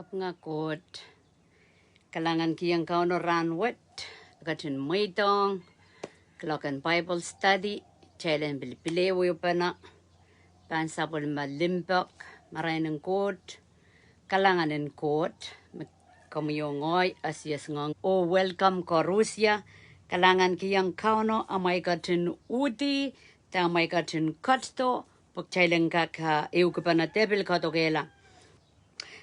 Kapngakot kalangan kiyang kauno ranwet katin Meirong kelakan Bible study challenge bilpilewo pana pansapol malimbak maraineng kot kalanganen kot kamuyongoy asyas ngang o welcome ko Rusya kalangan kiyang kauno amay katin udi ta amay katin katto pagchailen ka eu kapana tebel katokela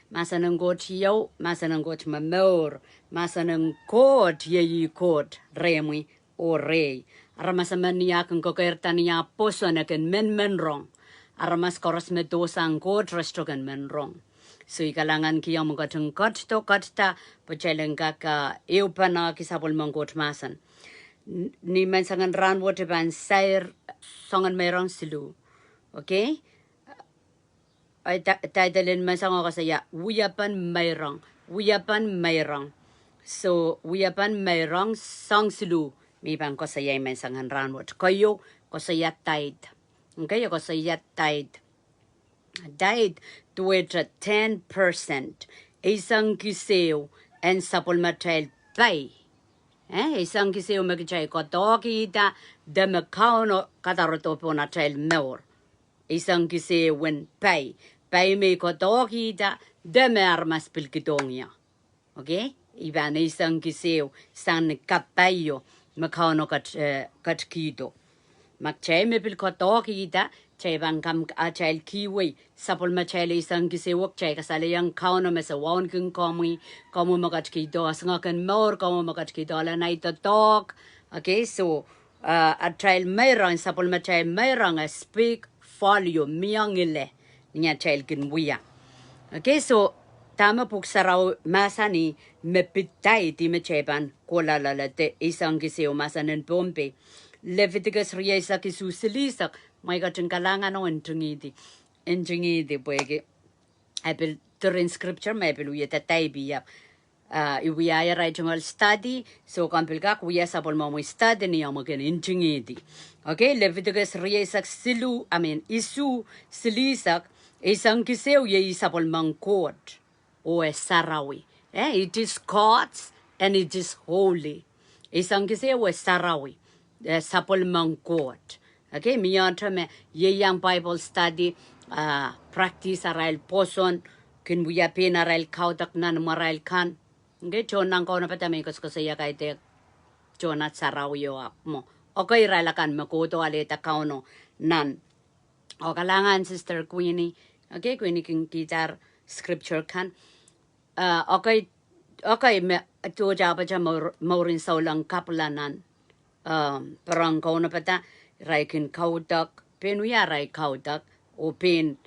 Masanang got yaw, masanang got mamor, masanang got yeyi got remi o rey. Aramasaman niya kung kokerta niya poso na ken Meirong. Aramas koros me dosang got resto ken Meirong. So ikalangan kiyang mga got to katta pacheleng kaka eupana kisapol mong got masan. Ni mensangan ranwo ban sair songan Meirong silu. Okay? Ay titlein masang ako saya Uyapan Meirong. So Uyapan Meirong sang silu mi bang ko saya mensangan ranwot kayo ko saya tide. Okay ko saya tide to it 10% isang kiseo and sapol matel pay. Isang kiseo magchay ko toki da demakauno kataroto po na tel meur. Isang kiseo when pay. Pay me ko toki da deme armas pilkitongia. Okay? Iban isang kiseo san kapayo makauno kat kito. Magchay me pilko toki da chay bang kam achal kiwi sapol machay isang kiseo chay kasali yang kauno mesa wan kung komu makat kito asangakan more komu makat kito ala na ito talk. Okay? So achal Meirong sapol machay Meirong speak follow miyangile. Niya child kin buya. Okay, so tama puksaraw masani mepitay ti mecheban kolalala isang kiseo masanen pompe. Leviticus riesa kisusilisak may kating kalangan o entungidi pwede. Apil turin scripture may apil uya tatay biya. Iwiya regional study so kampil ka kuya sapol mo study niya mo kin entungidi. Okay, Leviticus riesa isu silisak isang kiseo ye isapol mangkot o sarawi. It is God's and it is holy. Isang kiseo sarawi. Sapol mangkot. Okay, miyanta me ye yang Bible study practice aral poson kin buya pin aral Kaudek nan maral kan. Okay, chon nang ko na patame ko saya kay te chonat sarawi yo mo. Okay, ralakan makoto aleta kauno nan. O kalangan Sister Queenie. Okay, Queenie king kitar scripture kan. Okay, me to jaba ja morin saulang kapulanan. Parang ko na pata raikin Kaudek, penuya rai Kaudek o pen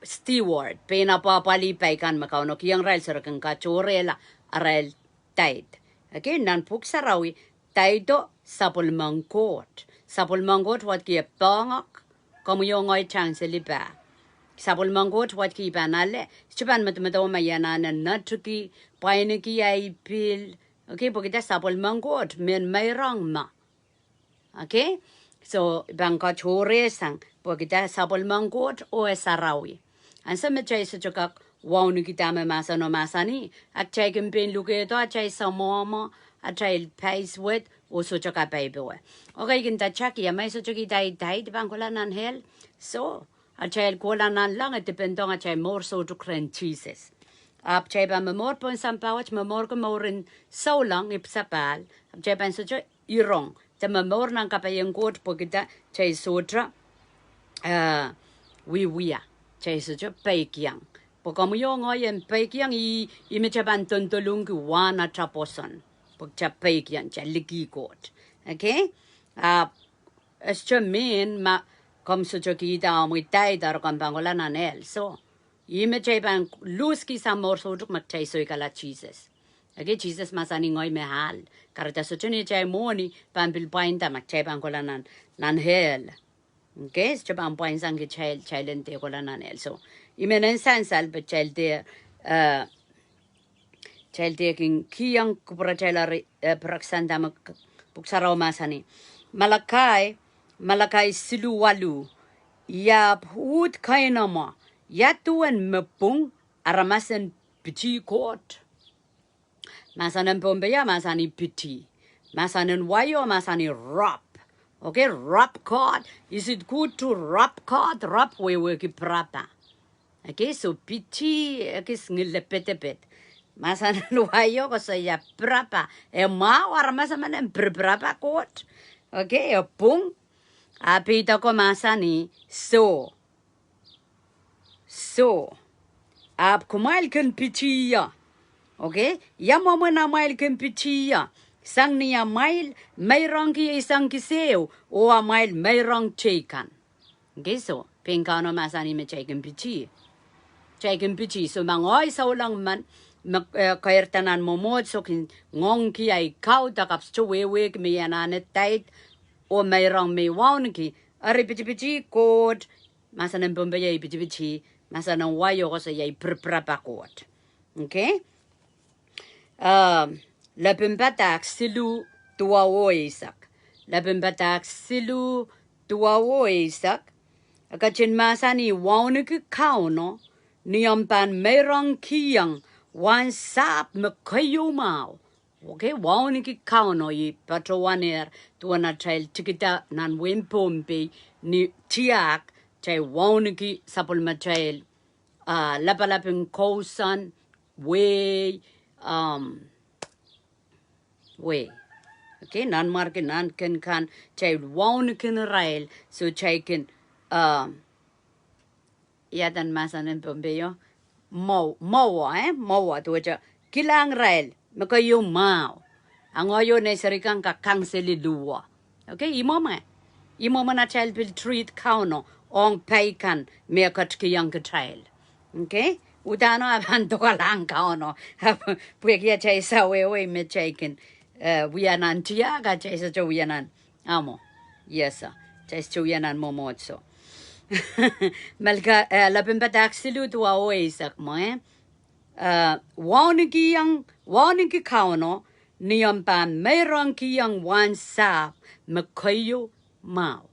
steward, pen apapalipay kan makauno kiyang rail sarakan kachorela aral tide. Okay, nan puksarawi taido sapol mangkot. Sapol mangkot wat kia pangak kamuyongoy chang selipa. Sapol mangkot wat ki banale. Chupan matmataw mayana na natuki painiki ay pil. Okay, pagkita sapol mangkot men Meirong ma. Okay, so bangka chore sang pagkita sapol mangkot o sarawi. Ansa machay sa chukak wow ni kita masano masani at chay kimpin luketo at chay samoma at chay pays wet o so chaka paybewe. Okay, kinta chaki may so chaki day bangkola nan hel. So at chay kola nan lang at dependong at chay more so to kren cheeses. Ap chay ba mamor po isang pawat mamor ko morin so lang ipsapal. Ap chay ba so chay irong. Ta mamor ng kapayang kot po kita chay sotra wiya. Chay so chay paykyang. Pagkamuyongoy paykyang imechaban tontulung wana chaposan. Pagchapaykyang chay likikot. Okay? Es chay min kom so chay kita amoy tay daro kang pangola nanel. So, imechaban luski sa morso tuk magchay soy kala Jesus. Okay, Jesus masani ngoy mehal. Karata so chay chay moni pampilpain ta magchay pangola nan hel. Okay, so chay pampain sang ki chay lente kola nanel. So, imenen sansal but child king kiyang kupra chalari praksanda puksaraw masani Malachi siluwalu ya hud kainama ya tuan mepung aramasen piti court. Masanan Bombaya, Masani piti. Masanan Wayo, Masani rap. Okay, rap court. Is it good to rap court? Rap we work prapa. Okay, so piti, okay, ngile pet. Masanan Wayo, ko saya prapa. Ma, war masaman prapa court. Okay, pung. Apita ko masani, so. Ap kumail kan piti ya. Okay, ya mama na mail kan piti ya. Sang niya mail, Meirong ki isang Kisehn, o a mail Meirong chekan. Okay, so, pinkano masani me chekan piti. Chekan piti, so mangoy sa ulang man, kairtanan mo mo, so kin ngong ki ay Kaudek kaps chuwewe ki me yanane tait, o Meirong me wawn ki, ari piti kod, masanan bumbaya piti, masanan wayo ko sa yay prapa kod. Okay? Labimbatak silu tuawo isak. Labimbatak silu tuawo isak. Akachin masani wawniki kauno, niyampan Meirong kiyang wan sap mekayo mau. Okay, wawniki kauno yi patrowaner tuana trail tikita nan wimpompe ni tiak chay wawniki sapul matrail lapalaping kosan way way. Okay, nan markin nan kan chay wawniki rail so chay kan yadan masanan pombeyo mawa tuwaja kilang rail makayo mau angoyo ne sarikang kakangseli luwa. Okay, imoma na child will treat kauno ong paikan mekat kiyang child. Okay, udano abanto kalang kauno puekia chay sawe me chaykin wianan tiaga chay sa wianan amo yes chay wianan momotso. Malka labimbatak silu tuwa oisak mo wawniki kauno niyampan Meirong kiyang wan sap makayo mau.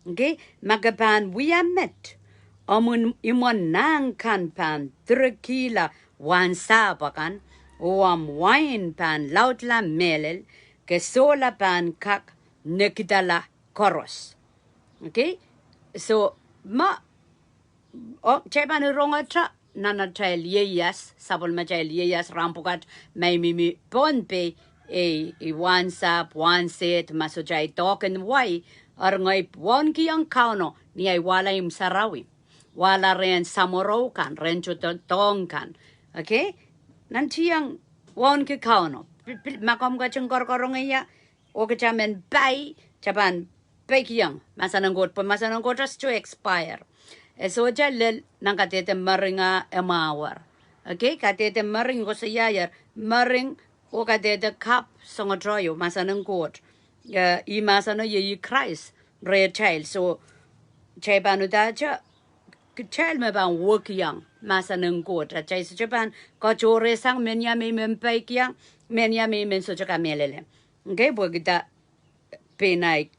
Okay, magapan wiamet amun imon nang kan pan 3 kila wan sap akan oam wine pan lautla melel ke sola pan kak nekidala koros. Okay, so chepan ronga nana trail yeyas sabol ma trail yeyas rampukat may mimi ponpe one sap one set maso chay token way or ngay one kiyang kauno ni ay wala im sarawi wala ren samoro kan ren chutong kan. Okay, nantiyang one ki kauno makom ka chung korkorong iya o ka chamen bay chapan bay kiyang masananggot just to expire. So jalel nang katete maringa emawar. Okay, katete maring ko sa yayar maring o katete kap songotroyo masanang kot. I masano ye Christ red child. So chay panudacha child me ban work yang masanang kot. Chay sa Japan ko chore sang menya me mempay kiyang menya me men so chaka melele. Okay, bugita penay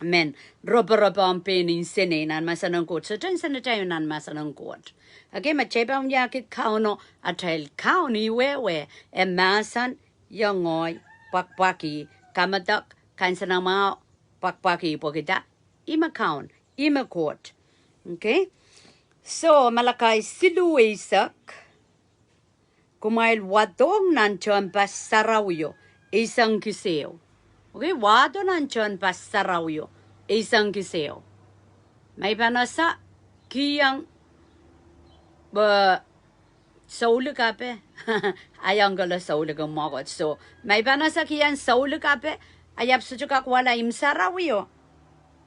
men roba ang penin sene nan masanang kot so jan sana tayo nan masanang kot. Okay, macheba yakit kauno atel kauni wewe e masan yangoy pakpaki kamadak kansanama pakpaki pokita ima kaun ima kot. Okay, so Malachi silu isak kumail wadong nanchon pas sarawyo isang Kisehn. Okay, wado nanchon pas sarawyo isang Kisehn. May panasa kiyang sauli kape ayang gala sauli kang magot. So may panasa kiyang sauli kape ayap sujuk wala im sarawyo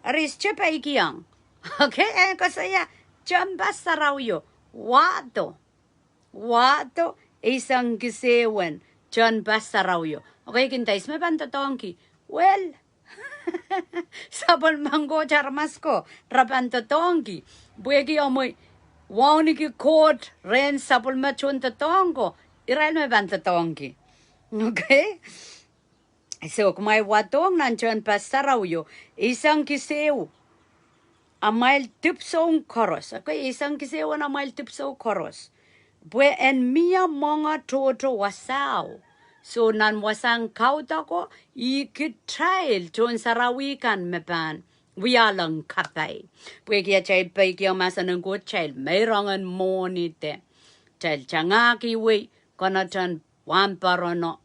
aris chepa ikiyang. Okay, kasaya chon pas sarawyo wado isang Kisehn chon pas sarawyo. Okay, kintais may pantotongki. Well, sabon mango charmasko, rapanto tongi. Buegi omoy, wawniki court, ren sabon machun tongo, iral me banto tongi. Okay? So, kumay watong nanchon pas sarawyo, isang Kisehn. a mile tipsong chorus. Okay, isang kiseo na mile tipso chorus. Bue en mia monga toto wasao. So nan wasang kauta ko I kitrail chon sarawikan mepan. We are lang kapay. Bue kia chay pay kia masanang ko chay Meirong and monite. Chay changaki we konatan wamparono.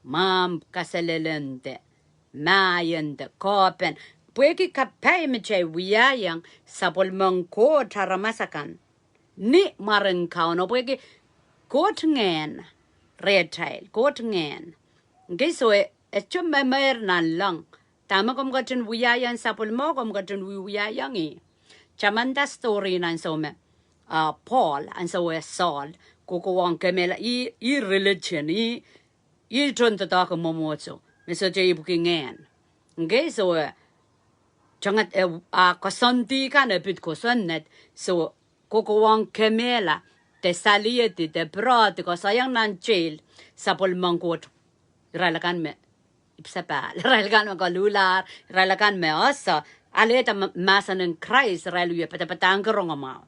Mam kaselelente. Mayende kopen. Bue ki kapay me chay wiyayang sapol mangko taramasakan. Ni marang kauno bwegi got ngen red tail got ngen giso e chum mer nan lang tama kom gatin wiyayan sapul mo kom gatin wiyayang I chamanda story nan so me Paul and so we Saul koko wang kemela I religion I tron to talk momoso meso je buking ngen giso e changat kosanti kan e bit kosannet so Koko wang kemela, te salieti, te prati, ko sayang nan jail, sapol mangkot. Ralakan me, ipsapal, ralakan me kalular, ralakan me osa, aleta masan ng Christ, raluye patapatang karongama.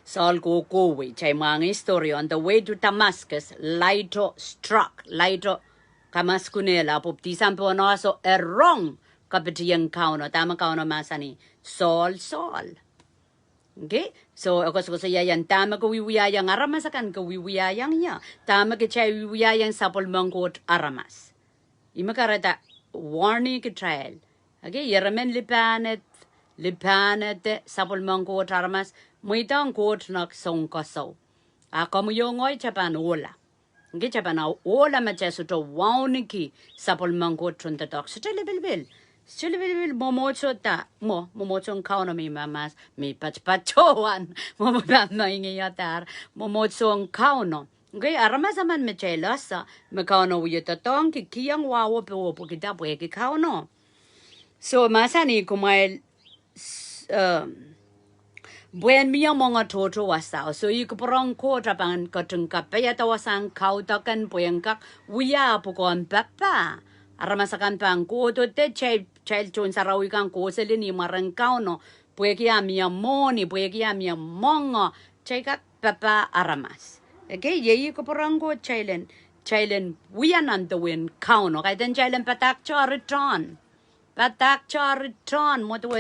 Saul koko we, chay mga story, on the way to Damascus, Lito struck, Lito kamaskunela, puptisan po noso, wrong kapitiyang kauno, tama kauno masani, Saul. Okay, so ako sa yayan tama ko wiwiyayang aramas akan ko wiwiyayang ya tama ke chay wiwiyayang sapol mangkot aramas imakarata warning ke trial okay yaramen lipanet sapol mangkot aramas muitang kot nak song kaso ako mo yung oy chapan ola okay chapan ola macheso to warning ki sapol mangkot chunta tok so telebil Silbil momocho ta momocho kauno mi mamas mi pachpachoan momama ingiyatar momocho kauno gay aramasaman me chelasa me kauno wiyata tong ki kiyang wawo po kita po ki kauno so masani kumail buen miya mga toto wasao so ikuprong ko trapangan katung kapaya tawasang kautakan poyangkak wiya po kon papa aramasakan pang ko to te child chon sarawikan ko selini marangkao no puekia mia moni puekia mia mongo cheka papa aramas okay ye ko porango chilen wianan the win kauno kay den chilen patak cha return mo to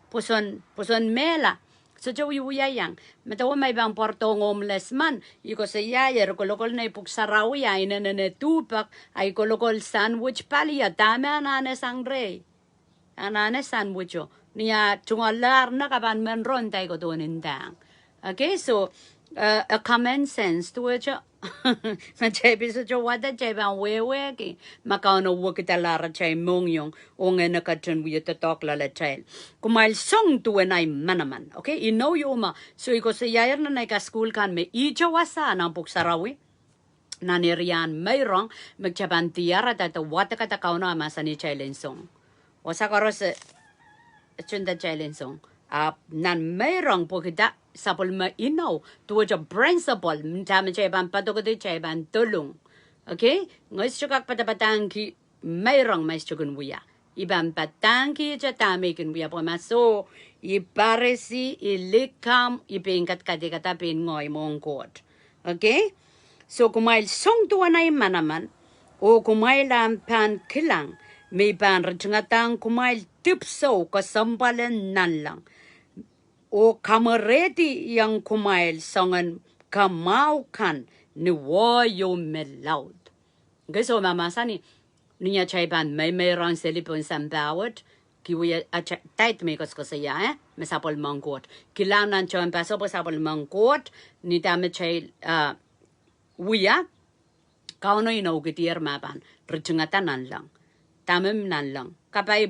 puson mela so jo wiyayang metaw may bang porto homeless man iko sa yayer kolokol na ipuk sarawi ay na tupak ay kolokol sandwich pali tama na sangre anane sandwich niya tungalar na kaban menron tay ko doon indang okay so a common sense to which Machebi so jo wada jebang wewe ki makano wukita lara chay mongyong onge nakatun wiyo tatok lala chay kumail song to when I manaman okay you know yuma so iko sa yayar na ka school kan me ijo wasa ng puksarawi nanirian Meirong magchaban tiyara tato wata katakaw na amasa ni chay lensong wasa karos chunda chay lensong nan Meirong po kita sapol ma inaw tuwa principle tama chay ban patokode chay ban tulong okay ngos chukak patapatang ki Meirong mais chukun wiya iban patang ki cha tame kin wiya po maso iparesi ilikam ipingkat kadikata pin ngoy mongkot okay so kumail song tuwa na manaman o kumail pan kilang may ban retungatang kumail tipso kasampalan nan lang o kamareti yang kumail songan kamaukan ni wayo melaud. Geso mama sani niya chayban may Meirong selipon sambawat kiwi tait me koskosaya mesapol mangkot kilanan chon paso po sapol mangkot ni dame chay wiya kauno ino gitier maban rechungatan nan lang tamem nan lang kapay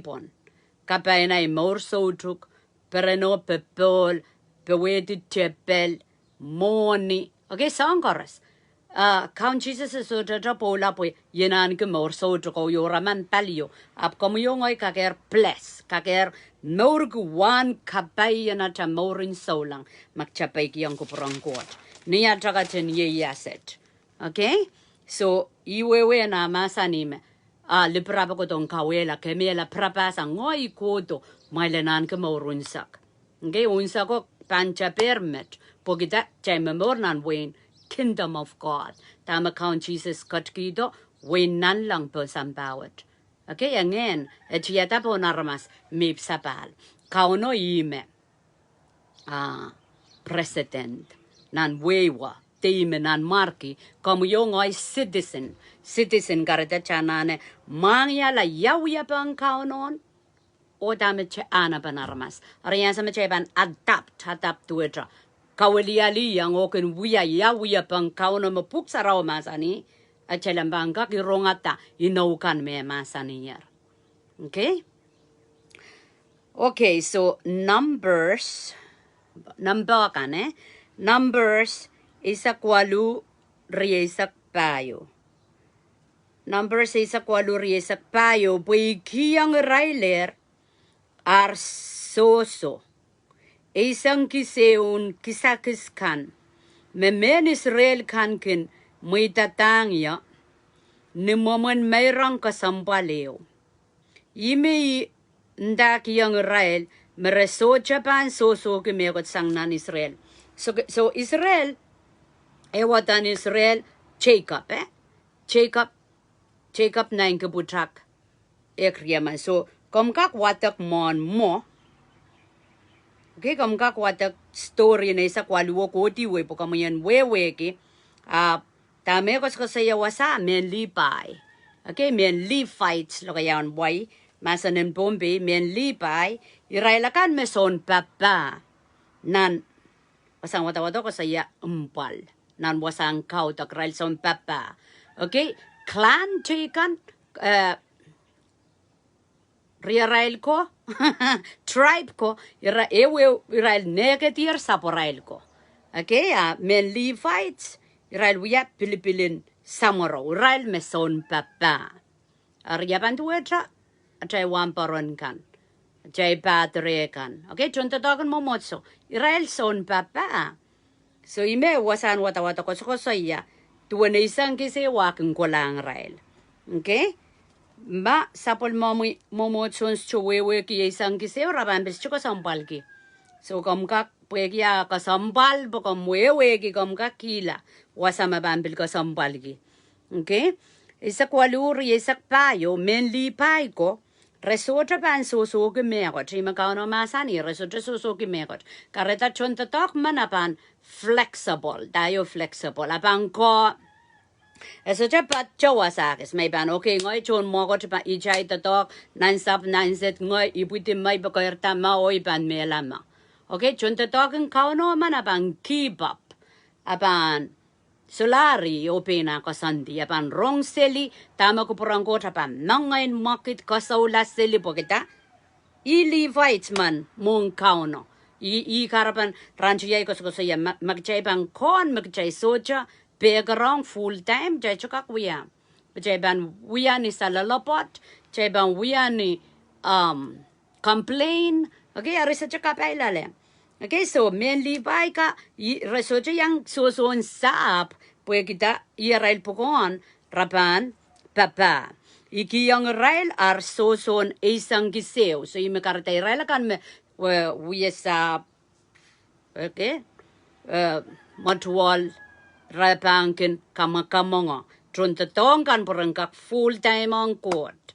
na morso truk Pereno pepol, pewedi chepel, moni. Okay, song chorus. Count Jesus so pola po yenan ke mor so to yoraman palio. Ap como yo ngoy kaker bless, kaker morg one kapay na ta morin solang magchapay kiyang kuprangkot. Niya tragatin ye yaset. Okay? So iwewe na masanime. Liprapa ko tong kawela kemela prapasa ngoy koto mailenan ke morunsak. Okay, unsako pancha permit. Pogita chamemornan wen kingdom of God. Tama count Jesus katkido wen nan lang po sambawat. Okay, again, etiata po narmas mip sapal. Kauno ime president nan wewa teime nan marki como yo ngoy citizen kareta chanane mangya la yawya pang kaunon o dame che ana banarmas ariyan sa meche ban adapt to it kawaliali yang oken wiya pang kaunon mapuk saraw masani achelambanga kirongata inaukan me masani yer. Okay, so Numbers isa kwalu riesak payo. Numbers isa kwalu riesak payo. Bui kiyang railer arsoso. Isang kiseun kisakiskan. Memen Israel kankin muy tatangya. Ni momen Meirong kasampaleo. Ime ndak yang Israel mereso Japan so ke megot sang nan Israel. So Israel ewatan Israel Jacob nang kebutak ekriaman. So komkak watak mon mo. Okay, komkak watak story na isa kwaluo koti we po kamayan wewe ki tame ko saya wasa men lipay. Okay, men Levites lo kayan boy. Masanin Bombay, men lipay, irailakan meson papa, nan, wasang wata-wata ko saya umpal, nan wasang Kaudek rail son papa. Okay, clan chikan, rail ko, tribe ko, irail negatir saporail ko. Okay, men Levites, irail wiya Pilipilin samoro, irail meson papa. Ariyapan tuwetra, Jay wamparon kan. Jay padre kan. Okay, chunta token momotso. Israel son papa. So ime wasan wata-wata ko saya. Tuwan isang kisi wakin ko lang Israel. Okay? Ba sapol momotson chuwewe ki isang kisi raban bis chuko sampal ki. So kamkak pwegya ka sampal bo kamwewe ki kamkak kila. Wasama bambil ka sampal ki. Okay? Isa kwaluri isa payo men lipay ko. Resotra pan so ke megot, trima kauno masani, resotra so ke megot. Kareta chonta tok manapan flexible, dayo flexible. Apang ko, resotra pat chowa sakis, may pan, okay, ngoy chon mogot pa ichay tatok, nansap nanset ngoy, iputin may bakoyerta maoy pan melama. Okay, chonta tok ang kauno manapang keep up. Apan, Solari opena kasandi apan rong seli tama ko porang ko tapan nangain market kasaula seli pokita Levites man mong kauno karapan rancho yai ko saya magchay bang kon magchay soja background full time jay chukak wiya jay ban wiya ni salalapot jay ban wiya ni complain okay arisa chukak pailale. Okay, so men Levi ka resoja yang soson saap pwe kita Israel pukon rapan papa. Iki yang Israel ar soson isang giseo. So ime karata Israel kan me sa okay matual rapankin kamamonga. Tronta tong kan porangkak full time on court.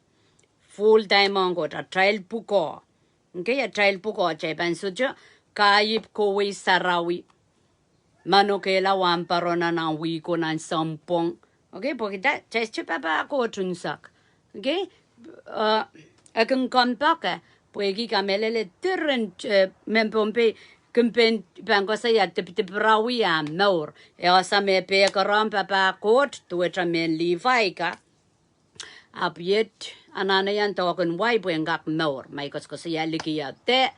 Full time on court a trial puko. Okay, a trial puko chepan soja Kayip ko we sarawi. Manokela wamparona ng wiko ng sampong. Okay, pokita, chesche papa ako tunsak. Okay, akong kompak, pwegi kamelele tiren mempompe kumpen bangko saya tiprawi am naur. Sa me pe karam papa kot tuwetra men Levi ka. Apiet ananayan tawakon wai buengak naur. May ko saya likiya te.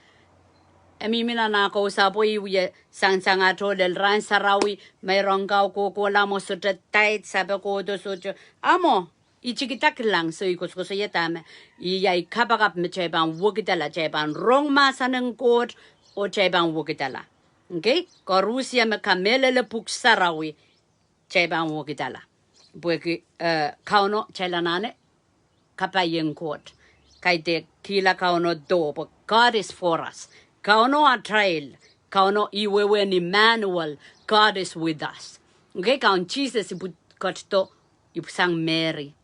Emimina na ko sapo iwi sang ato del ran sarawi Meirong ko lamo sutra tait sabe ko do sutra amo ichikitak lang so ikos ko sa yatame iyay kapakap me chabang wukitala chabang rong masanang kot o chabang wukitala. Okay, ko Rusia me kamele le puk sarawi chabang wukitala bueki kauno chelanane kapayeng kot kaite kila kauno do God is for us. Kauno a trail. Kauno iwewe ni Emmanuel. God is with us. Okay, kaun Jesus ibu kotto ipsang Mary.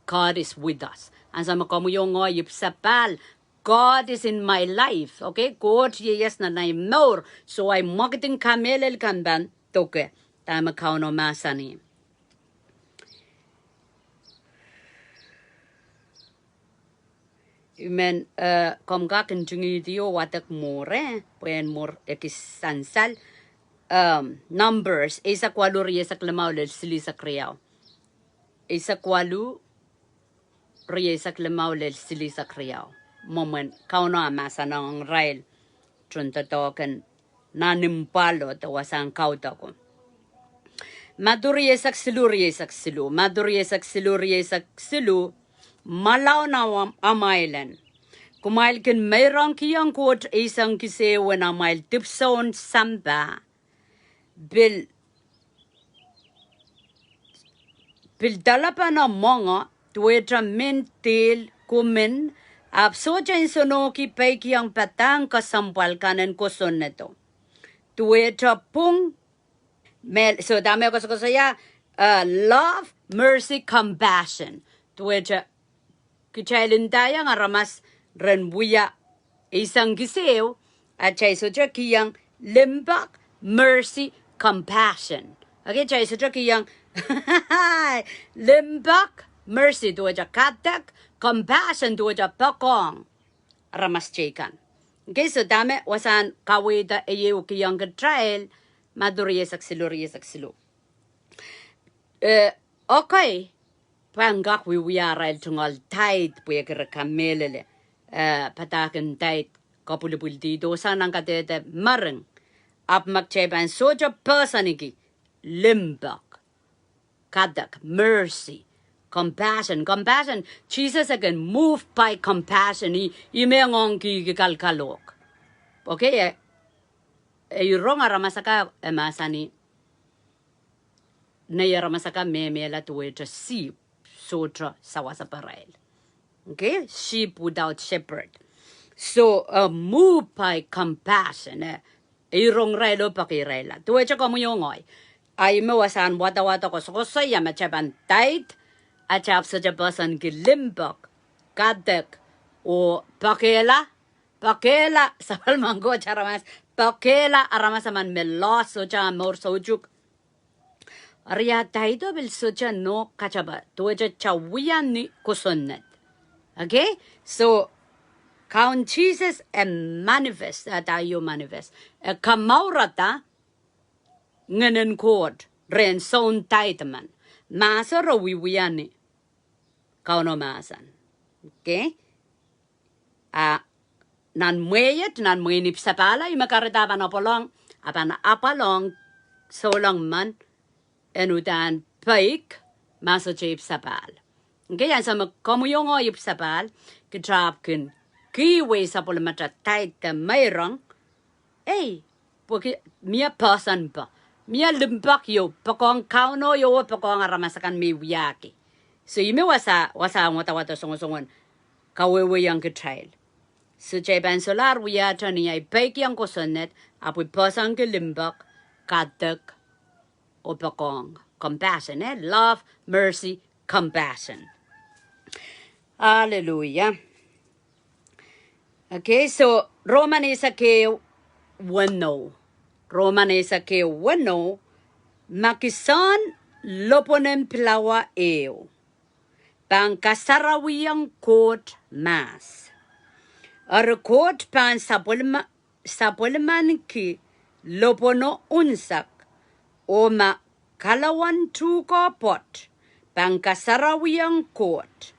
God is with us. And sa makamuyongo ipsapal. God is in my life. Okay, God yes na na more. So I marketing kamelel kanban toke. Tama kauno masani. Men kom gaken jungi dio watak more puen more ekisansal numbers isa kwalu rie sa klamaw le sili sa kriyaw isa kwalu rie sa klamaw le sili sa kriyaw moment kauno amasa ng rail chunta token nanimpalo tawasang kauta ko maduri sak silu maduri sak silu malaw na amailan. Kumail kin Meirong kiyang kot isang Kisehn na mail tipson samba. Bil dalapan na mga tuwedra mintil kumin absoja insonoki pay kiyang patang kasampal kanan koson neto. Tuwedra pung so dami ko saya love, mercy, compassion. Tuwedra Kichailin tayo nga ramas renbuya isang Kisehn at chay sudra kiyang limbak, mercy, compassion. Okay, chay sudra kiyang limbak, mercy tuwa ja Kaudek, compassion tuwa ja pakong ramas chaykan. Okay, so dami wasan kawida eyew kiyang katrail maduriye saksilu. Okay. Pangak we are tungal tight puekere kamelele pataken tight kapulipulti dosa nang katete mareng ap makcheban soja personiki limbak Kaudek mercy compassion Jesus again moved by compassion I Meirong ki kalkalok okay wrong aramasaka emasani na yaramasaka memela tuwe to see Sotra sawasaparel. Okay, sheep without shepherd. So moved by compassion. Irong relo pakirela. Tuwe chako mo yongoy. Ay mawasan wata ko so saya machaban tight. Achap sa jabasan gilimbak. Kaudek o pakela sa palmanggo charamas. Pakela aramasaman melos so cha mor sojuk. Arya tayo bil soja no kachaba tuwaja chawiyan ni kusonnet. Okay? So, kaun Jesus manifest, tayo manifest. Kamaurata, nganen kod, ren son tayo man. Masa rawiwiyan ni. Kauno masan. Okay? Nan muenip sa pala, imakaritaban apalong, so lang man, enudan paik masa chip sapal. Okay, yan sa magkamuyong oyip sapal, kitrap kin kiwi sa pulamatra tight the Meirong, porque mia person pa, mia limbak yo, pakong kauno yo, pakong aramasakan mi wiyaki. So ime wasa wata songon kawewe yang kitrail. So jaban solar wiyata ni ay paik yang kosonet, apoy person ki limbak, Kaudek, o pakong compassion, love, mercy, compassion. Hallelujah. Okay, so Roman is a ke wano. Makisan loponem plawa eo. Pangkasarawiyang court mass. Court pan sapulman ki lopono unsak. O kalawan tuko pot, pangkasarawiyang court,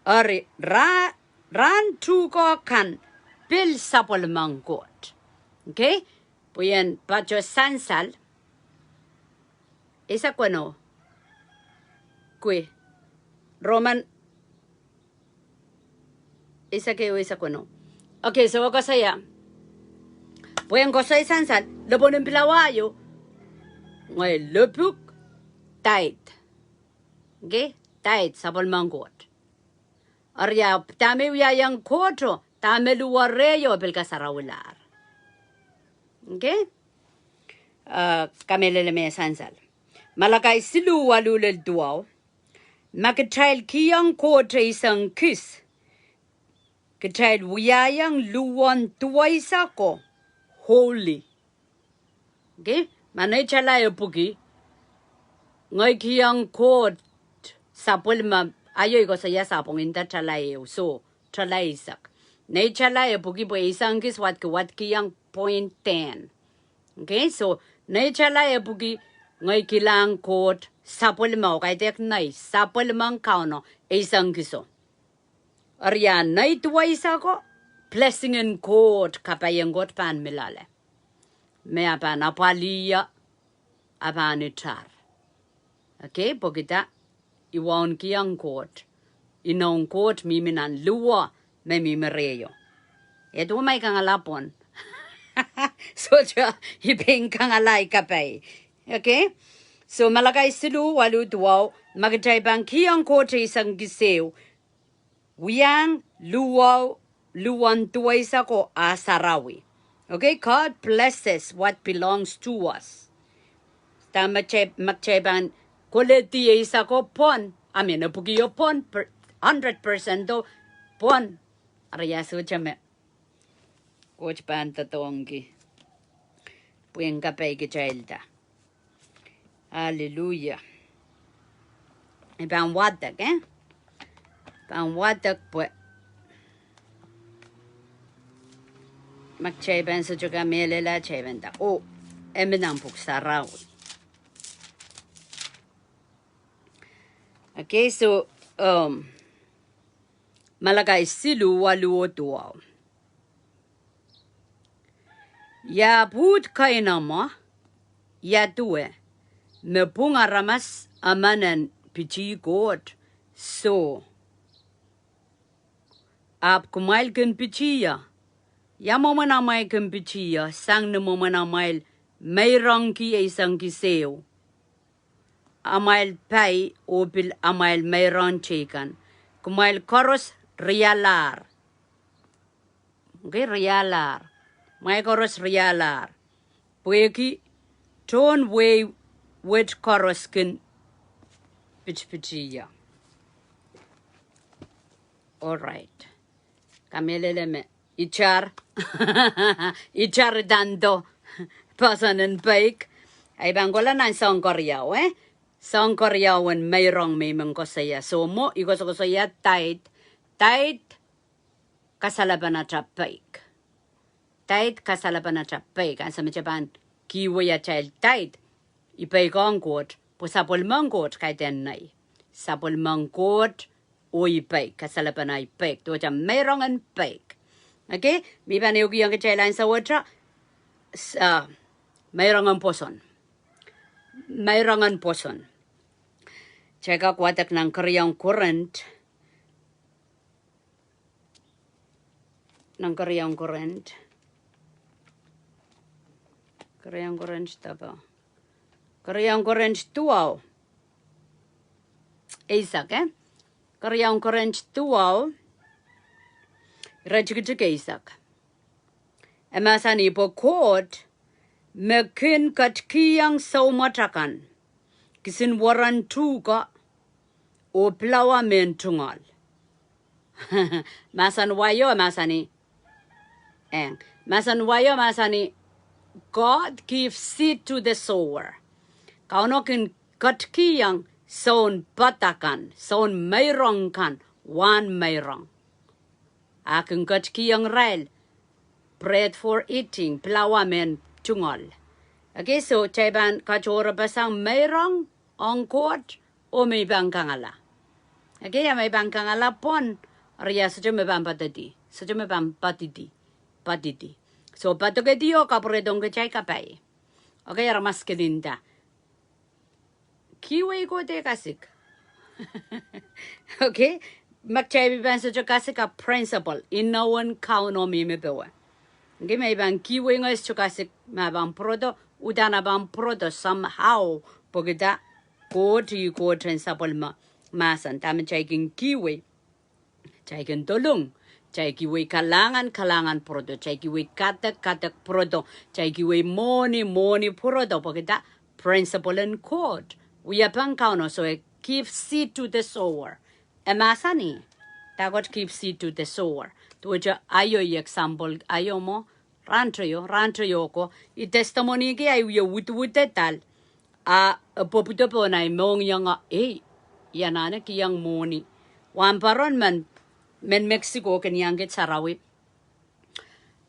ran tuko kan bil sapulmang court. Okay? Puyen pacho sansal, isa kwano, Roman, isa kwano. Okay, so ako saya, puyen ko say sansal, labonin pilawayo, ngay lepuk tight. Okay? Tight sa palmangkot. Arya tami yang koto tameluwareyo pelka sarawular. Okay? Kamelele me sansal. Malachi silu walulel duaw. Makatail kiyang kote isang kis. Katail wiyayang luwan tuwaisa ko. Holy. Okay? Manay chalay pugi. Ngay kiyang kot sapul ma ayo ko saya sapong inta chalay so chalay isak. Nay chalay pugi po isang kis wat kiyang 0.10. Okay? So nay chalay pugi ngay kilang kot sapul ma o kay tek nay sapul mang kauno isang kiso. Arya nay tuwaisa ko blessing in kot kapayang kot pan milale. Me apan apalia apan itar. Okay, pokita iwan kiyang kot. Inong kot miminan luwa me mimereyo. Ito may kangalapon. So siya iping kangalay kapay. Okay? So malakay silu walu duwaw magitay bang kiyang kot isang gisew. Wiyang luwan tuway sa ko asarawi. Okay, God blesses what belongs to us. Tama magchay quality isa ko pon. Amin, napugiyo pon 100% do pon. Araya so chame. Coach pan tatonggi. Puyen kapay ki chailda. Hallelujah. Ibang watak Pang watak po. Magchay ban sa juga melela chay banda. Oh, eminang puksaraw. Okay, so Malachi silu walu tuaw. Ya put kainama ya tuwe me punga ramas amanan pichi god so ap kumail ken pichiya ya momana mai ken pichiya sang ne momana mail Meirong ki isang kiseo amail pay opil amail Meirong chikan kumail koros rialar. Okay, rialar. May koros rialar. Pueki ton way with koros kin pichiya. All right. Kameleleme ichar ichar dando pasan and bake. Ay bangola na song koryaw Song koryaw en Meirong may mengko saya. So mo igos ko saya tight kasalaban na bake. Tight kasalaban na bake. Ang sa machaban kiwi ya child tight. Ipay ko ang kot. Po sapol mangkot kay tenay. Sapol mangkot o ipay. Kasalaban na ipay. To jam Meirong and bake. Okay? Miban yugi yung kachailan sa watra. Meirong ang poson. Meirong ang poson. Check out watak ng karyang current. Ng karyang current. Karyang current taba. Karyang current tuaw. Isak Karyang current tuaw. Rajigitike isak. Emasan ipo court. Mekin katkiyang saumatakan. Kisin waran tuka o plawa mentungal. Masan wayo masani. Masan wayo masani. God gives seed to the sower. Kaunokin katkiyang saun batakan. Saun Meirong kan. One Meirong. Akin katkiyang rail. Bread for eating. Plawa mentungal. Okay, so chayban kachora basang Meirong ang court o may bangkangala. Okay, may bangkangala pon. Arya sa may bampatati. Sa may bampatiti. Patiti. So patogediyo kapredong kachay kapay. Okay, ramas kelinda. Kiwi ko te kasik. Okay, magchay ban sa kasik a principle. Inawan kauno mimibewa. Okay, may bang kiwi nga sa kasik mabang prodo. Udana bang prodo somehow pagda ko and sapol masan taman chaikin kiwi chaikin tolong Chay kiwi kalangan prodo. Chay kiwi katek prodo. Chay kiwi moni prodo. Pagkita principle and code. Uyapang kauno so give seed to the sower. Emasani. Tagot give seed to the sower. Tuwaja ayo example ayo mo. Rancho yo ko. I testimony ki ay wut tal. Poputo po na mong yang yanana ki yang moni. Wamparon man Mexico kanyang get sarawi.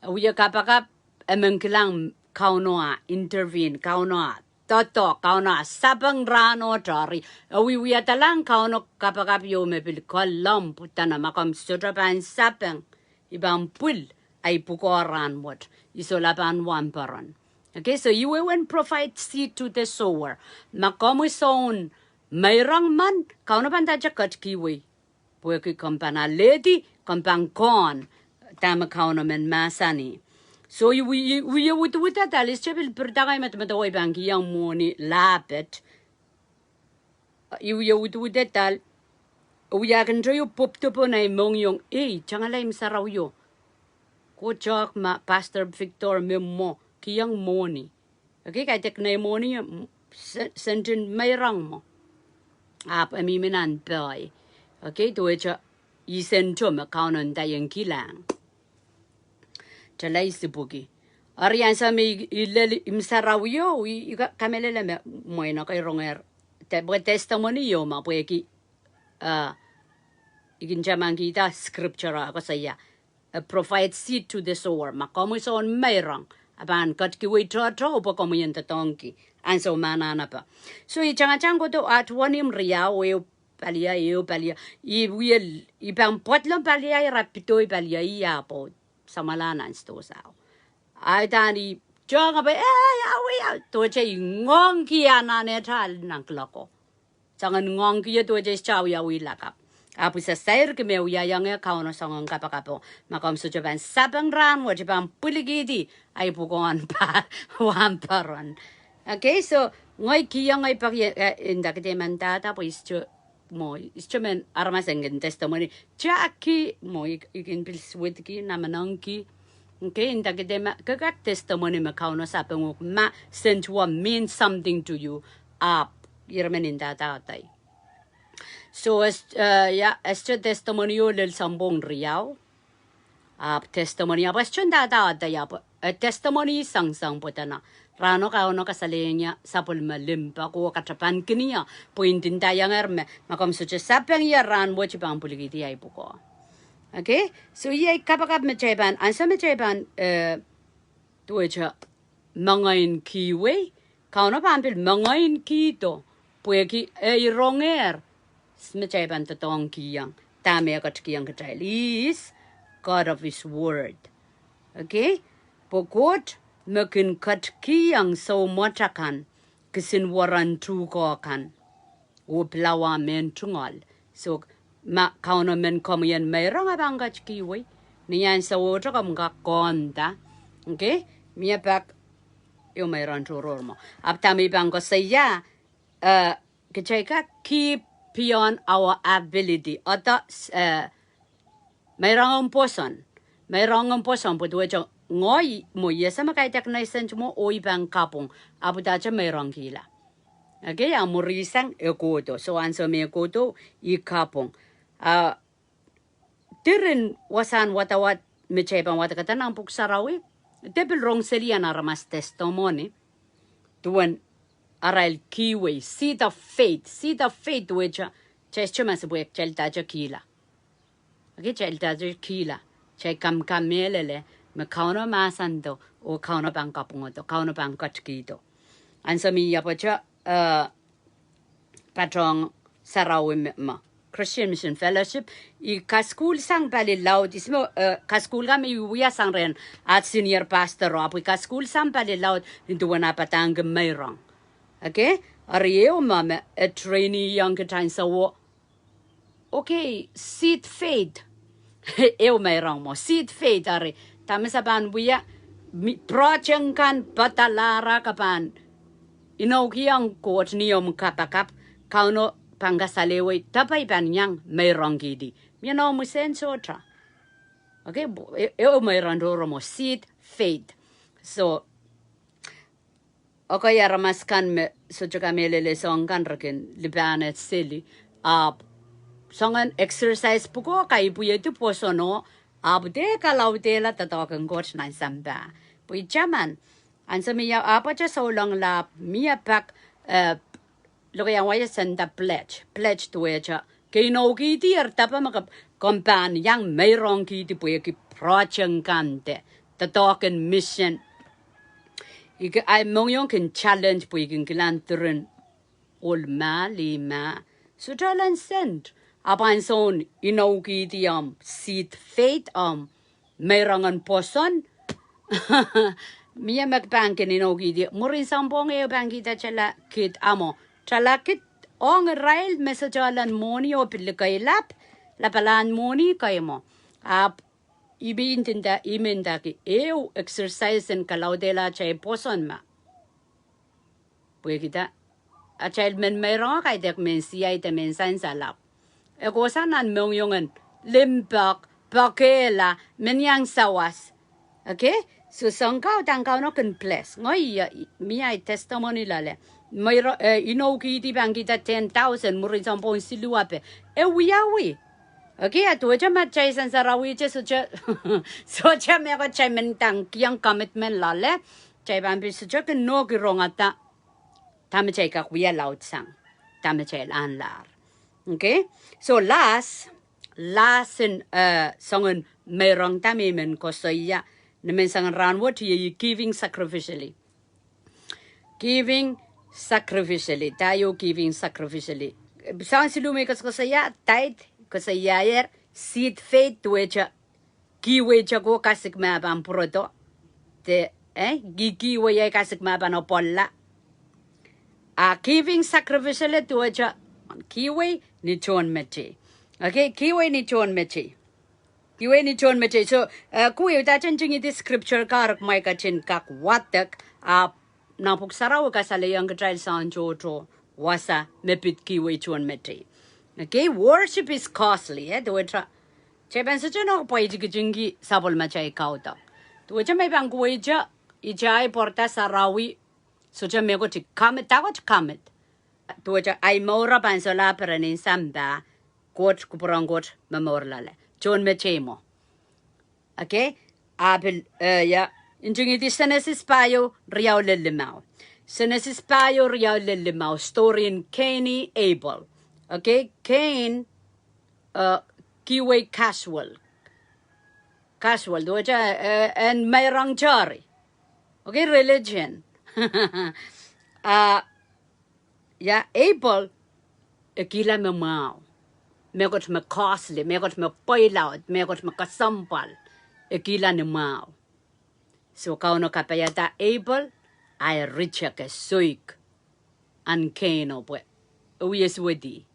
Uya kapakap emengkilang kaunoa intervene kaunoa toto kaunoa sabang rano tori. Uya talang kauno kapakap yo mebil kolam putana makam sotrapan sapang ibang pul ay pukoran what isolapan wamparon. Okay, so you will provide seed to the sower. Makomu son Meirong man kauno pantaja kat kiwi. Pueki kampana lady kampang kon tama kauno men masani. So you would that alis chebil pertagay mataway banki yang moni lapet. You would that tal. Uya kan joyo pop to po na mong yung changalay misaraw yo. Ko chok ma Pastor Victor memo kiyang moni. Okay, kay tek na moni sentin Meirong mo. Amiminan boy. Okay, to which isen chum kaunon dayan kilang. Chalay si bugi. Ariyan sa may imsaraw yo, kamelele mo na kay ronger. Testimony yo, mapueki, ikinjaman kita scripture ako saya. Provide seed to the sower. Makomo son Meirong. Aban kat kiwi tro po komo yung tatongki. Anso manana pa. So ichang ko to at wanim ria o palia. Ibang potlo palia rapito palia po sa malanan sto sao. Ay tani jong ba to che ngong kia na ne tal nang klako. Sangan ngong kia to che chaw ya wi lakap. Apu sa sair ke meu ya yang kauno sangon kapakapo. Makam so jaban sabang ran wa jaban puligidi ay pugon pa wamparon. Okay, so ngoy kiyang ay pag indakite mantata po ischo mo men armasengin testimony jaki mo ikin pilswit ki namanangki. Okay, indakite kagak testimony makauno sa penguk ma sent what means something to you up irmen indata tay. So este testimonio del sambong riau. Testimony apa chunda da ya testimony sang putana. Rano kauno kasalenya sapul malimpa ko katrapan kiniya pointin tayang erme makam suche sapang ya ran wo chipang puligiti ay puko. Okay? So ye kapakap mecheban ansa mecheban tuecha mangain kiwe kauno pampil mangain kito pueki ronger Smecheban tatong kiyang tame kat kiyang katay is God of His Word. Okay? Pokot makin kat kiyang so motakan kisin waran tuko kan uplawa men tungal. So kauno men komian Meirong abang kat kiwi niyan sa woto kam konta. Okay? Miya pak yung Meirong turor mo. Aptami bang ko saya kacay ka keep beyond our ability. Ata Meirong poson pudwa jo ngoy mo yesa makaitak na isan mo o ibang kapong abuda jo Meirong kila. Okay, amurisang ekoto. So anso me ekoto ikapong. Tirin wasan watawat mechebang watakata nang puksarawi. Tepil rong selian aramas testimony. Tuwan aral kiwi, seed of faith which cheshuma sebuek cheltaja kila. Okay, cheltaja kila. Che kam kamelele me kauno masando o kauno bang kapungoto, kauno bang katkito. Ansa mi yapacha patrong sarawi ma. Christian Mission Fellowship I kaskul sang pali laut ismo kaskul kami uya sang ren at senior pastor apu kaskul sang pali laut into wana patang Meirong. Okay, ariyo mama a trainee young katain so okay seed faith eu Meirong mo seed faith ari tamisaban buya project kan patalara kapan inokiyang court niyom kapakap kauno pangasalewe tapay ban yang Meirong gidi. You know musen sotra. Okay, Meirong romo seed faith. So okay, ramaskan me so juga melele songan rakin libanet sili songan exercise puko kai buye tu posono abde kalau la tatakan coach na samba pui jaman ansa miya apa cha so long la miya pak lo yang waya senda pledge tu echa kino ki tier tapa maka kompan yang Meirong ki ti puye ki project kante tatakan mission Ike ay Meirong can challenge po ikin kilanturin olma lima. So talan sent. Apan son inauki di seed faith Meirong an poson. Mia magbankin inauki di. Murin sambong e banki da chala kit amo. Chala kit ong rail mesajalan moni o pilikay lapalan moni kayo mo. Ibintinda iminda ki exercise en kalaudela chay poson ma. Pwede kita a child men Meirong kay dek men siyay te men san salap. E kosan an Meirong limpak pakela men yang sawas. Okay? So sangkaw tangkaw no kan place. Ngoy miyay testimony lale. Meirong inauki di bang kita 10,000 murin sampong siluape. Wiyawi. Okay, at waja machay san sarawi che sucha socha me ko chay men tang kiyang commitment lale chay ban bi sucha ke no ki rongata tam chay ka kuya laut sang tam chay an lar. Okay, so last in songen Meirong tami men ko soya ne men sang ran what ye giving sacrificially tayo giving sacrificially sang silume ko saya tithe kasi yayer seed faith tuwecha kiwecha ko kasik maban proto te gigiwe ay kasik maban o polla giving sacrificial tuwecha kiwe ni chon mechi. Okay, kiwe ni chon mechi so kuwe ta chenjing iti scripture karak may kachin kak watak napuk saraw kasalayang katrail san jojo wasa mepit kiwe chon mechi. Okay, worship is costly. Tuwecha, cheban sucha no pwede kijingi sabol machay kauta. Tuwecha may bang kuwecha ijay porta sarawi sucha mego ti kamit takot kamit. Tuwecha ay maura pansola peranin samba kot kupurang kot mamorlale. John mechemo. Okay, apel injingi di senesis payo riyaw lilimao. Senesis payo riyaw lilimao. Story in Cain Abel. Okay, Cain, kiwe casual, doja, and Meirong jari. Okay, religion. Abel, kila me mau, megot me costly, megot me poilaut, megot me kasampal, kila ne mau. So kauno kapayata Abel, ay richa ke suik, an Cain opwe, uyes wedi.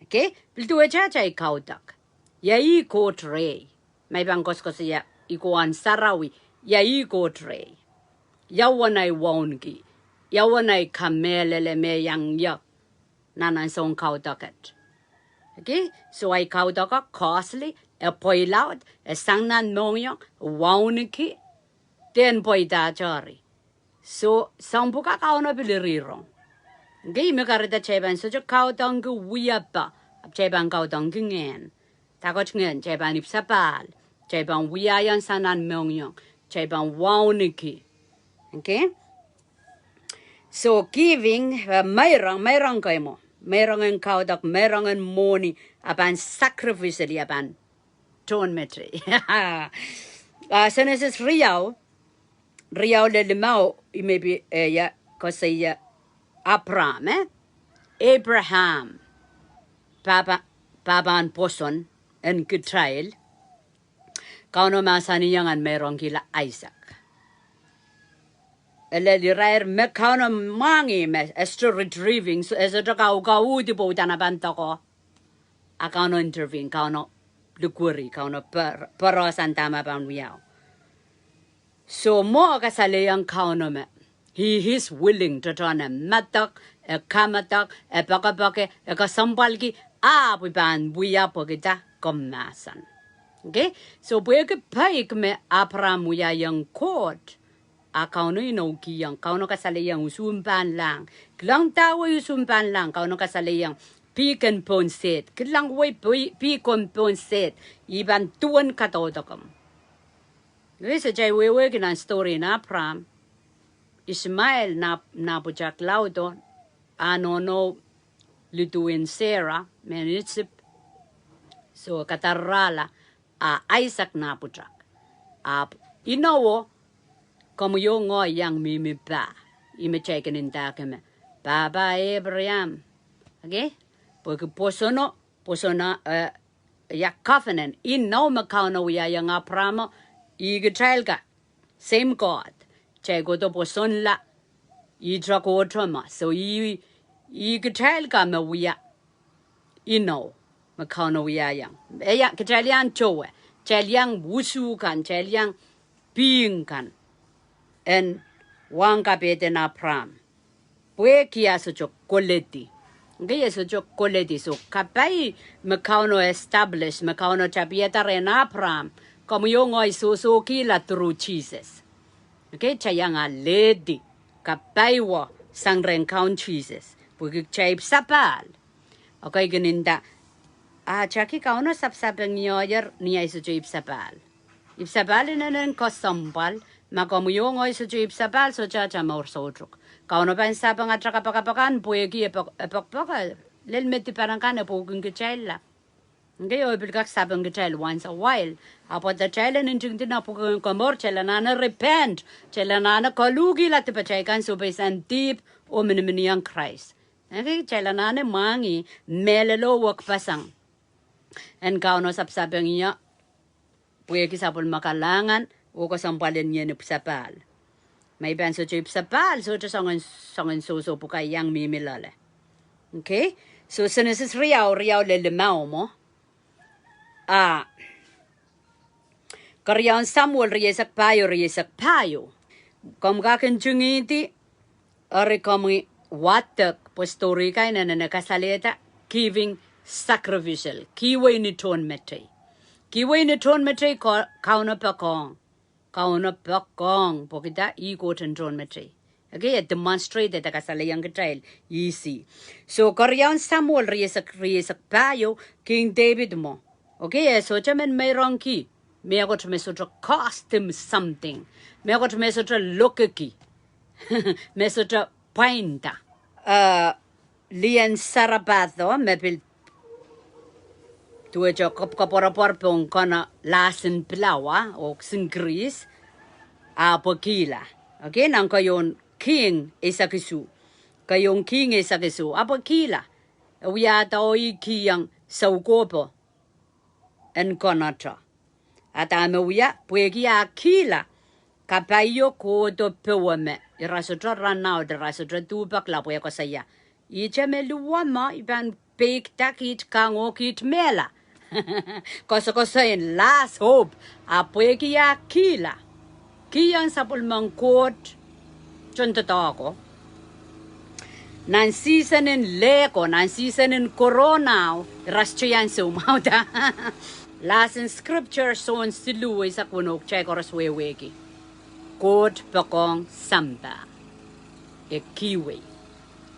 Okay, piltu chay Kaudek. Yai ko tray. May bangkos ko siya ikuan sarawi. Yai ko tray. Yawanay wongi. Yawanay kamelele me yang yak. Nanan song Kaudeket. Okay, so ay Kaudek costly. Poilaut. Sangnan mongyong. Wongi. Ten poida jari. So sambuka kauna bilirirong. Okay, mekarita cheban so Kaudang wiyapa. Cheban Kaudang ngen. Takot ngen cheban ipsapal. Cheban wiyayan sanan Meirong. Cheban wauniki. Okay? So giving Meirong kaimo. Meirong and Kaudek, Meirong and moni aban sacrificially aban ton metri. Senesis riyaw le limao maybe kasi Abraham, Paban Poson, and Kutrail, Kauno Masaniang and Meirong kila Isaac. Lady rare Mekano Mangi, Esther retrieving, so as a Gau di Botanabantako, Akano intervene, Kauno Lukuri, Kauno Paros and Tamaban Wiao. So more Kasaleang Kauno. He is willing to turn a matak, a kamatak, a pakapake, a kasampalki, wiban, wiyapogita, komasan. Okay, so bueke paik me Abraham ya yang court. Kauno inoki yang kauno kasale yang usumpan lang. Klang tawo usumpan lang kauno kasale yang piken ponset. Klang way pikon ponset. Iban tuan katodokam. This is a way in a story in Abraham. Ismael na pujak laudo. Ano no lutuin Sarah. Menitsip. So katarala. Isaac na pujak. Inawo. Como yo ngoy yang mimi ba. Ime checken in takeme. Baba Abraham. Okay? Porque posono ya covenant. In no makauno ya yang Abraham. Igetrailga. Same God. Chego to poson la. Idra ko trama. So igetrailga me wia. Ino. Makauno ya yang. Eya ketralian chowe. Cheliang wusu kan. Cheliang being kan. En wang kapete na pram. Pue kia socho koleti. Gaya socho koleti. So kapai makauno establish. Makauno chapieta re na pram. Como yo ngoy so kila through Jesus. Okay, chayanga lady. Kapai wa sang renkaun Jesus. Pue chayip sapal. Okay, ganinda. Chaki kauno sapsapang nyoyer niya socho ipsapal. Ipsapal inanen kosampal. Makomo yung oy sa ipsapal so chacha maur sotruk. Kauno pa insapang at rakapakapakan puegi epokpoka. Lelmeti parang kan epokung kechela. Okay, oy bilkak sapang kechel once a while. Apo the chela ninjung din apokung komor chela nana repent. Chela nana kalugi lati pachaikan so besan deep o miniminiang Christ. Okay, chela nana mangi melelo wak pasang. En kauno sapsapang iya puegi sapul makalangan. O kasampalin niya ni sapal. May ban so chip sapal so to songan so pukay yang mimilale. Okay? So sinesis riyaw le limao mo. Karyaw Samuel riyesak payo. Kom kaken jungiti ari komi watak postori kay na nakasaleta giving sacrificial. Kiway ni ton metay. Kiway ni ton metay kauna pakong. Kauna pakong pokita ikot and drone metri. Okay, demonstrate that kasalayang katrail easy. So Karyaw Samuel riyesak payo King David mo. Okay, so chamen Meirong ki. May agot me sotra cost him something. May agot me sotra lokaki. Me sotra painta. Lian Sarabato mepil tuwe jo kapora-porpong kana lasin pilawa o singris apokila. Okay, nang kayong king isakisu. Kayong king isakisu apokila. Uyata o ikiyang saukopo en konatra. At uya puegi akila. Kapayo ko to pewame. Irasutra ranao de rasutra tupak la puya ko saya. Icha meluwama iban big takit kangokit mela. Koso in last hope. Apuegi akila. Kiyang sapul mangkot. Chontatako. Nan season in leko. Nan season in corona. Raschayan sumauta. Last in scripture so in silu isa kunok chay korasweweki. Kot pakong samba. E kiwi.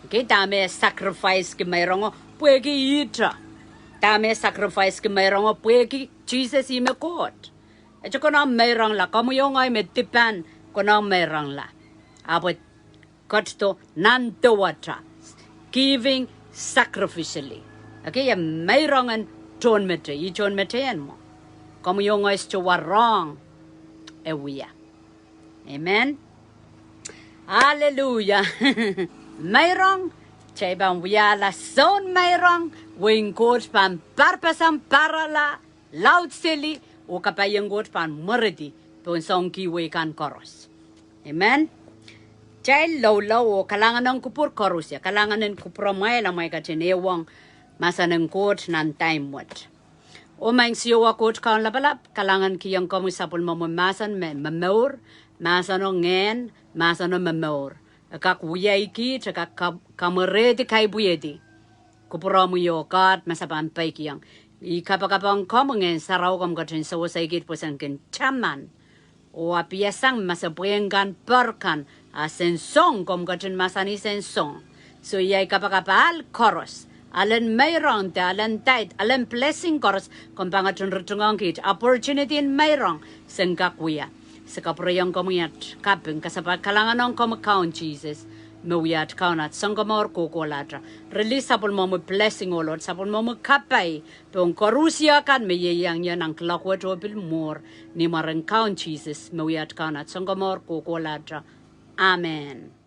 Okay, dame sacrifice ki Meirong puegi itra. Dame sacrifice ki Meirong puegi Jesus ime kot. E kono Meirong la kamu yung ay metipan kono Meirong la. Apo kot to nanto watra. Giving sacrificially. Okay, Meirong and John Mete, y John Mete en mo. Kamu yung ay stuwa wrong. E wiya. Amen. Hallelujah. Meirong, chay bang wiyala son Meirong, wing coach pan parpasang parala, loud silly, o kapayang coach pan murdi, pun song kiwi kan koros. Amen. Chay low o kalangan ng kupur koros ya, kalangan ng kupuromay lang may katinewang masa ng coach nan time what. O may siwa coach kaon labalap, kalangan kiyang komisapul mo masan mamor, masa no ngen, masa no mamor. Kak wiyaki, tsaka kameredi kay buyedi. Kupura mo yo kat, masapan pay kiyang. I kapakapang komungen sarau kom katin sa wasay posan ken chaman. O apiasang masapuyengan perkan asensong kom katin masani sensong. So yay kapakapal koros. Alan Meirong te alan tait alan blessing koros kom pangatun rutungang kit opportunity in Meirong sengkakuya. Sa kaprayang komuyat kapeng kasapat kalangan ng komakaon Jesus. Mawiyat kaunat sangkamor kukulatra. Release sapul mo blessing o Lord. Sapul mo kapay. Pong korusya kan mayayang yan ang klakwa tobil more. Ni marang kaun Jesus. Mawiyat kaunat sangkamor kukulatra. Amen.